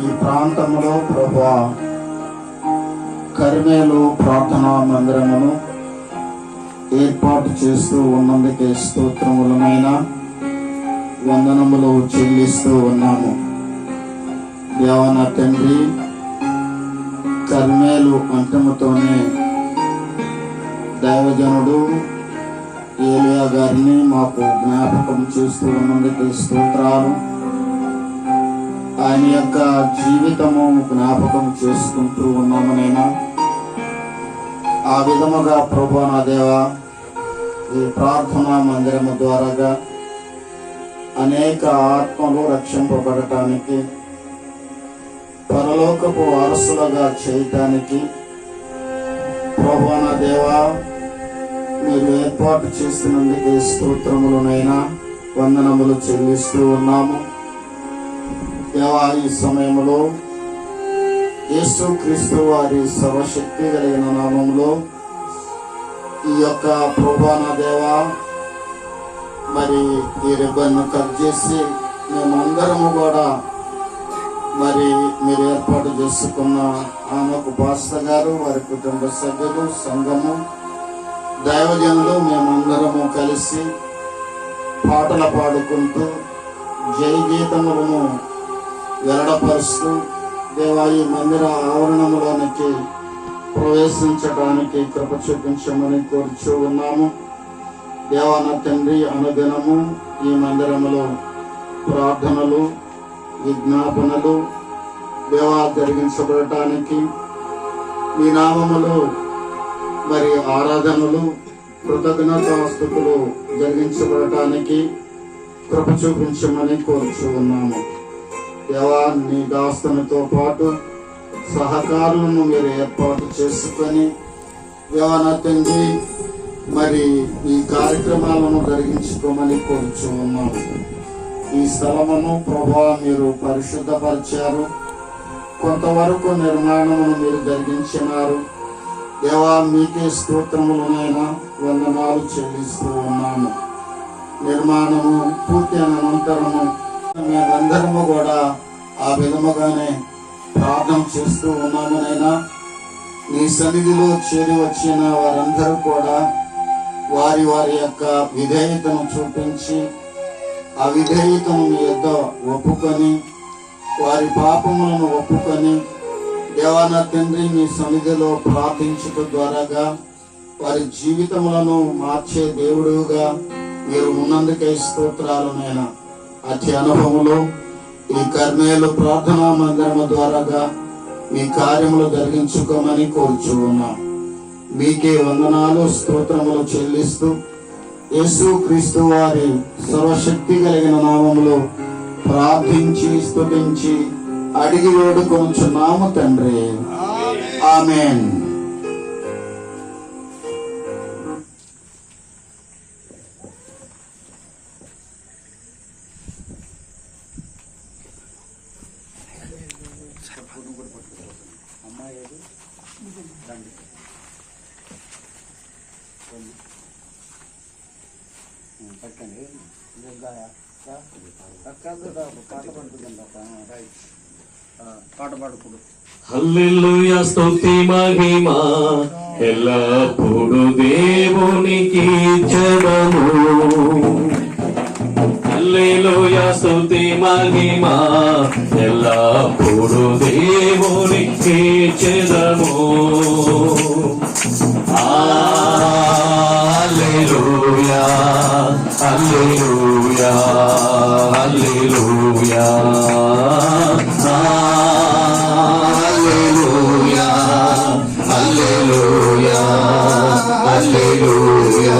ఈ ప్రాంతంలో ప్రభువా కర్మేలు ప్రార్థనా మందిరమును ఏర్పాటు చేస్తూ ఉన్నందుకే స్తోత్రములనైనా వందనములు చెల్లిస్తూ ఉన్నాము. దేవన తండ్రి, కర్మేలు అంటముతోనే దైవజనుడు ఏలియా గారిని మాకు జ్ఞాపకం చేస్తూ ఉన్నందుకే స్తోత్రాలు. ఆయన యొక్క జీవితము జ్ఞాపకం చేసుకుంటూ ఉన్నామనైనా ఆ విధముగా ప్రభువా నా దేవా ఈ ప్రార్థనా మందిరము ద్వారాగా అనేక ఆత్మలు రక్షింపబడటానికి, పరలోకపు వారసులుగా చేయటానికి ప్రభువా నా దేవా మీరు ఏర్పాటు చేస్తున్నందుకే స్తోత్రములనైనా వందనములు చెల్లిస్తూ ఉన్నాము. దేవా ఈ సమయంలో యేసుక్రీస్తు వారి సర్వశక్తి కలిగిన నామములో ఈ యొక్క ప్రభువా నా దేవా మరి ఈ రిబ్బన్ను కట్ చేసి మేమందరము కూడా మరి మీరు ఏర్పాటు చేసుకున్న ఆమెకు పాస్టర్ గారు, వారి కుటుంబ సభ్యులు, సంఘము, దైవజనులు మేమందరము కలిసి పాటలు పాడుకుంటూ జై గీతములను వెల్లడపరుస్తూ దేవా ఈ మందిర ఆవరణములోనికి ప్రవేశించడానికి కృప చూపించమని కోరుచూ ఉన్నాము. దేవాన తండ్రి, అనుదినము ఈ మందిరములో ప్రార్థనలు, విజ్ఞాపనలు దేవా జరిగించబడటానికి, మీ నామములో మరి ఆరాధనలు, కృతజ్ఞతాస్తుతులు జరిగించబడటానికి కృప చూపించమని కోరుచూ ఉన్నాము. దేవా నీ దాస్తునితో పాటు సహకారులను మీరు ఏర్పాటు చేసుకొని దేవాన తండ్రి మరి ఈ కార్యక్రమాలను జరిగించుకోమని కోరుచూ ఉన్నాము. ఈ స్థలమును ప్రభువా మీరు పరిశుద్ధపరిచారు, కొంతవరకు నిర్మాణమును మీరు జరిగించినారు. దేవా మీకే స్తోత్రములనైనా వందనాలు చెల్లిస్తూ ఉన్నాము. నిర్మాణము పూర్తి అనంతరము మేమందరము కూడా ఆ విధముగానే ప్రార్థన చేస్తూ ఉన్నామునైనా నీ సన్నిధిలో చేరి వచ్చిన వారందరూ కూడా వారి వారి యొక్క విధేయతను చూపించి ఆ విధేయతను మీ యొద్ద ఒప్పుకొని వారి పాపములను ఒప్పుకొని దేవాన తండ్రి మీ సన్నిధిలో ప్రార్థించుట ద్వారాగా వారి జీవితములను మార్చే దేవుడుగా మీరు ఉన్నందుకై స్తోత్రాలనైనా అతి అనుభవములో ఈ కర్మేలు ప్రార్థనా మందిరము ద్వారాగా మీ కార్యములు జరిగించుకోమని కోరుచూ ఉన్నాం. మీకే వందనాలు, స్తోత్రములు చెల్లిస్తూ యేసుక్రీస్తు వారి సర్వశక్తి కలిగిన నామములో ప్రార్థించి స్తుతించి అడిగి వేడుకొనుచున్నాము తండ్రి. ఆమేన్. హల్లెలూయా, స్తుతి మహిమ ఎల్లప్పుడు దేవునికి చెదము. హల్లెలూయా, స్తుతి మహిమ ఎల్లప్పుడు దేవునికి చెదము. హల్లెలూయా, హల్లెలూయా, హల్లెలూయా, హల్లెలూయా, హల్లెలూయా, హల్లెలూయా.